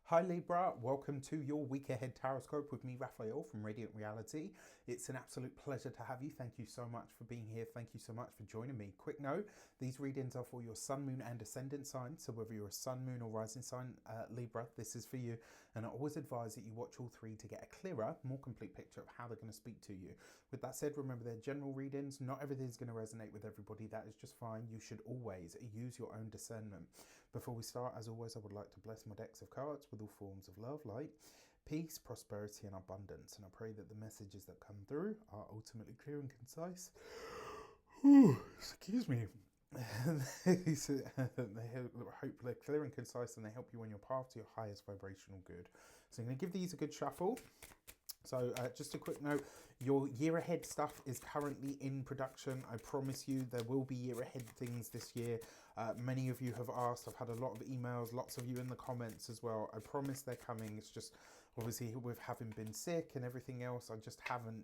Hi Libra, welcome to your week ahead Taroscope with me, Raphael from Radiant Reality. It's an absolute pleasure to have you. Thank you so much for being here. Thank you so much for joining me. Quick note, these readings are for your sun, moon and ascendant sign. So whether you're a sun, moon or rising sign, Libra, this is for you. And I always advise that you watch all three to get a clearer, more complete picture of how they're going to speak to you. With that said, remember they're general readings. Not everything's going to resonate with everybody. That is just fine. You should always use your own discernment. Before we start, as always, I would like to bless my decks of cards with all forms of love, light, peace, prosperity and abundance. And I pray that the messages that come through are ultimately clear and concise. Excuse me. They hope they're clear and concise and they help you on your path to your highest vibrational good. So I'm going to give these a good shuffle. So just a quick note, your year ahead stuff is currently in production. I promise you there will be year ahead things this year. Many of you have asked. I've had a lot of emails, lots of you in the comments as well. I promise they're coming. It's just obviously with having been sick and everything else, I just haven't.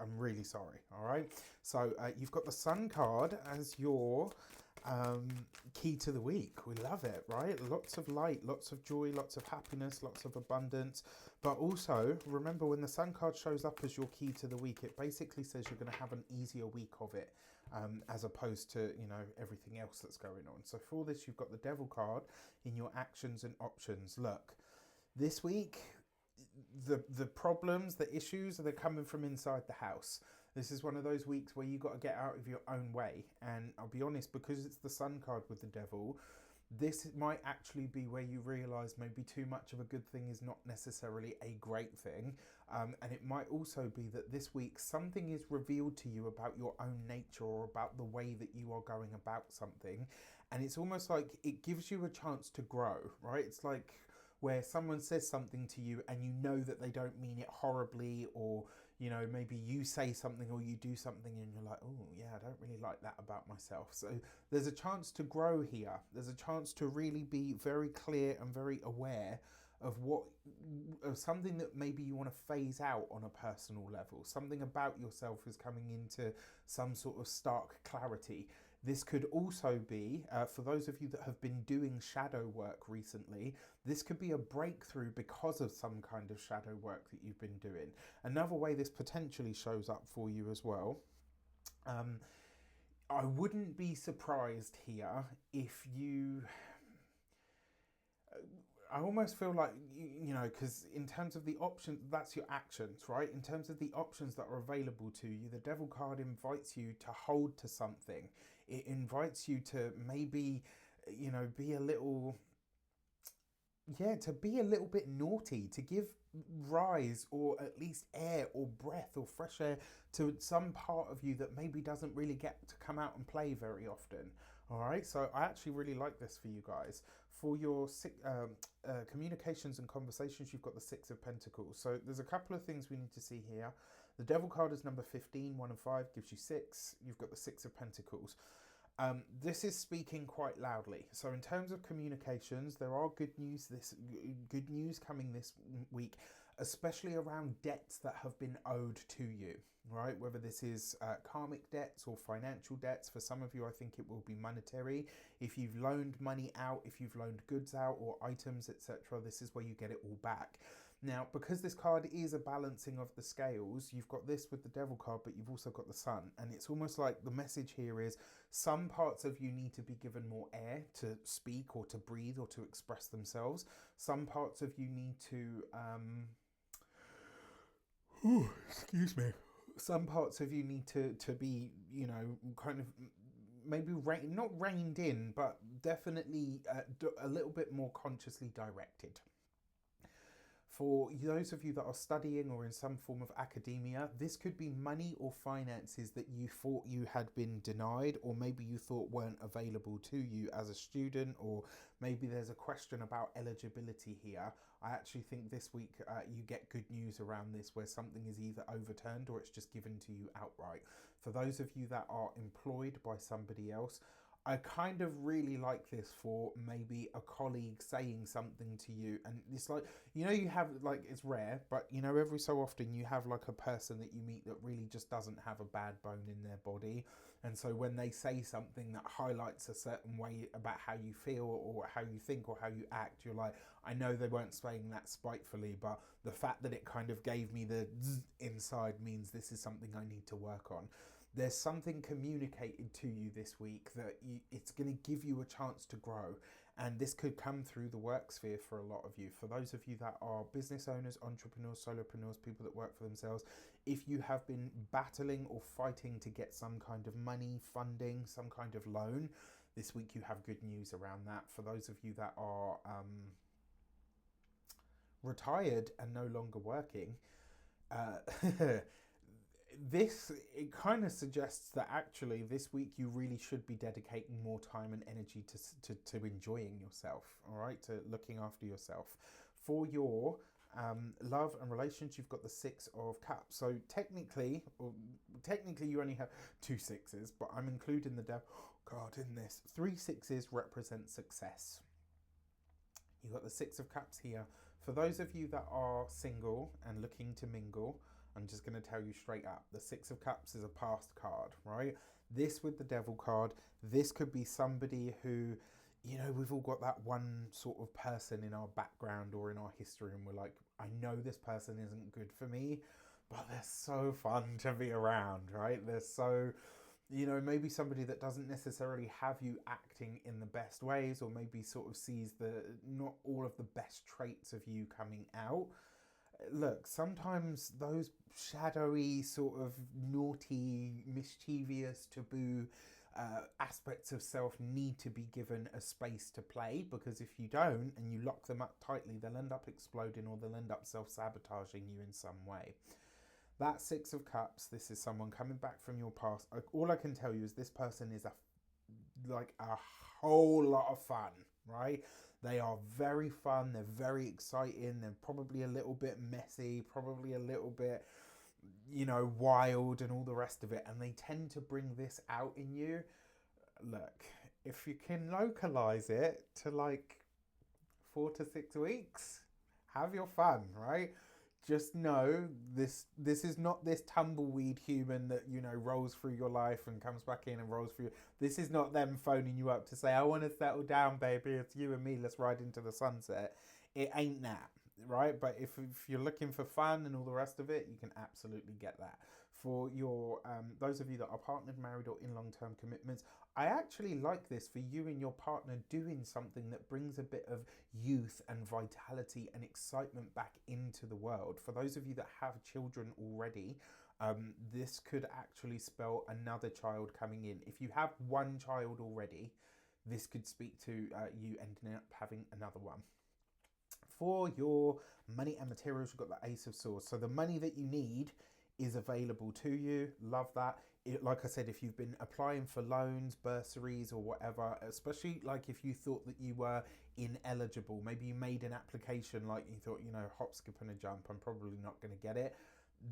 I'm really sorry. All right. So you've got the Sun card as your key to the week. We love it, right? Lots of light, lots of joy, lots of happiness, lots of abundance. But also remember, when the Sun card shows up as your key to the week, it basically says you're going to have an easier week of it, as opposed to, you know, everything else that's going on. So for this, you've got the Devil card in your actions and options. Look, this week the problems, the issues, they're coming from inside the house. This is one of those weeks where you got to get out of your own way. And I'll be honest, because it's the Sun card with the Devil, this might actually be where you realize maybe too much of a good thing is not necessarily a great thing. And it might also be that this week something is revealed to you about your own nature or about the way that you are going about something. And it's almost like it gives you a chance to grow, right? It's like where someone says something to you and you know that they don't mean it horribly, or, you know, maybe you say something or you do something and you're like, oh yeah, I don't really like that about myself. So there's a chance to grow here. There's a chance to really be very clear and very aware of something that maybe you want to phase out on a personal level. Something about yourself is coming into some sort of stark clarity. This could also be, for those of you that have been doing shadow work recently, this could be a breakthrough because of some kind of shadow work that you've been doing. Another way this potentially shows up for you as well, I wouldn't be surprised here if you... I almost feel like, you know, because in terms of the options, that's your actions, right? In terms of the options that are available to you, the Devil card invites you to hold to something. It invites you to maybe, you know, be a little... yeah, to be a little bit naughty, to give rise or at least air or breath or fresh air to some part of you that maybe doesn't really get to come out and play very often. All right, so I actually really like this for you guys. For your communications and conversations, you've got the Six of Pentacles. So there's a couple of things we need to see here. The Devil card is number 15, 1 and 5 gives you 6. You've got the Six of Pentacles. This is speaking quite loudly. So in terms of communications, there are good news coming this week, especially around debts that have been owed to you, right? Whether this is karmic debts or financial debts. For some of you, I think it will be monetary. If you've loaned money out, if you've loaned goods out or items, etc., this is where you get it all back. Now, because this card is a balancing of the scales, you've got this with the Devil card, but you've also got the Sun. And it's almost like the message here is some parts of you need to be given more air to speak or to breathe or to express themselves. Some parts of you need to... excuse me. Some parts of you need to be, you know, kind of maybe not reined in, but definitely a little bit more consciously directed. For those of you that are studying or in some form of academia, this could be money or finances that you thought you had been denied, or maybe you thought weren't available to you as a student, or maybe there's a question about eligibility here. I actually think this week you get good news around this, where something is either overturned or it's just given to you outright. For those of you that are employed by somebody else, I kind of really like this for maybe a colleague saying something to you, and it's like, you know, you have like, it's rare, but you know, every so often you have like a person that you meet that really just doesn't have a bad bone in their body, and so when they say something that highlights a certain way about how you feel or how you think or how you act, you're like, I know they weren't saying that spitefully, but the fact that it kind of gave me the zzz inside means this is something I need to work on. There's something communicated to you this week that it's going to give you a chance to grow. And this could come through the work sphere for a lot of you. For those of you that are business owners, entrepreneurs, solopreneurs, people that work for themselves, if you have been battling or fighting to get some kind of money, funding, some kind of loan, this week you have good news around that. For those of you that are retired and no longer working, it kind of suggests that actually this week you really should be dedicating more time and energy to enjoying yourself, all right, to looking after yourself. For your love and relations, you've got the Six of Cups. So technically you only have 2 sixes, but I'm including the Devil card in this. 3 sixes represent success. You've got the Six of Cups here. For those of you that are single and looking to mingle, I'm just going to tell you straight up, the Six of Cups is a past card, right? This with the Devil card, this could be somebody who, you know, we've all got that one sort of person in our background or in our history, and we're like, I know this person isn't good for me, but they're so fun to be around, right? They're so, you know, maybe somebody that doesn't necessarily have you acting in the best ways, or maybe sort of sees not all of the best traits of you coming out. Look, sometimes those shadowy, sort of naughty, mischievous, taboo aspects of self need to be given a space to play, because if you don't and you lock them up tightly, they'll end up exploding or they'll end up self-sabotaging you in some way. That Six of Cups, this is someone coming back from your past. All I can tell you is this person is a whole lot of fun, right? They are very fun, they're very exciting, they're probably a little bit messy, probably a little bit, you know, wild and all the rest of it, and they tend to bring this out in you. Look, if you can localize it to like 4 to 6 weeks, have your fun, right? Just know this is not this tumbleweed human that, you know, rolls through your life and comes back in and rolls through. This is not them phoning you up to say, I want to settle down, baby. It's you and me. Let's ride into the sunset. It ain't that, right? But if you're looking for fun and all the rest of it, you can absolutely get that. For your those of you that are partnered, married, or in long-term commitments, I actually like this for you and your partner doing something that brings a bit of youth and vitality and excitement back into the world. For those of you that have children already, this could actually spell another child coming in. If you have one child already, this could speak to you ending up having another one. For your money and materials, you've got the Ace of Swords. So the money that you need is available to you. Love that. Like I said, if you've been applying for loans, bursaries or whatever, especially like if you thought that you were ineligible, maybe you made an application like you thought, you know, hop, skip and a jump, I'm probably not going to get it.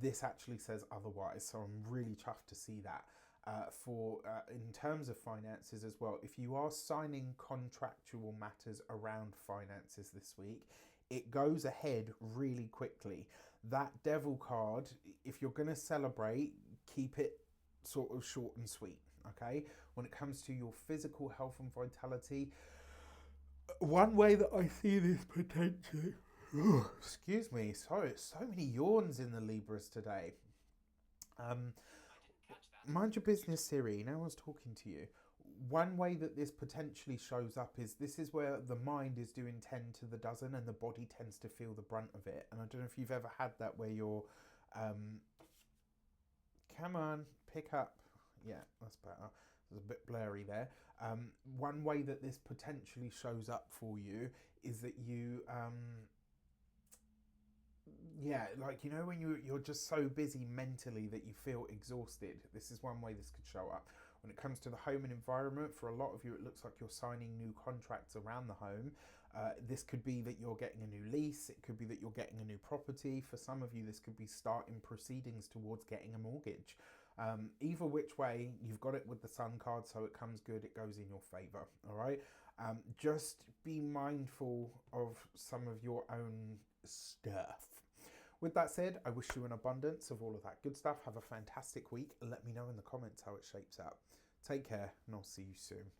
This actually says otherwise. So I'm really chuffed to see that. In terms of finances as well, if you are signing contractual matters around finances this week, it goes ahead really quickly. That Devil card, if you're going to celebrate, keep it sort of short and sweet, okay? When it comes to your physical health and vitality, one way that I see this potentially, excuse me, sorry, so many yawns in the Libras today. Mind your business, Siri, no one's talking to you. One way that this potentially shows up is this is where the mind is doing 10 to the dozen and the body tends to feel the brunt of it. And I don't know if you've ever had that where you're, come on, pick up. Yeah, that's better. It's a bit blurry there. One way that this potentially shows up for you is that you, yeah, like, you know, when you're just so busy mentally that you feel exhausted. This is one way this could show up. When it comes to the home and environment, for a lot of you, it looks like you're signing new contracts around the home. This could be that you're getting a new lease. It could be that you're getting a new property. For some of you, this could be starting proceedings towards getting a mortgage. Either which way, you've got it with the Sun card, so it comes good, it goes in your favor. All right. Just be mindful of some of your own stuff. With that said, I wish you an abundance of all of that good stuff. Have a fantastic week. Let me know in the comments how it shapes out. Take care, and I'll see you soon.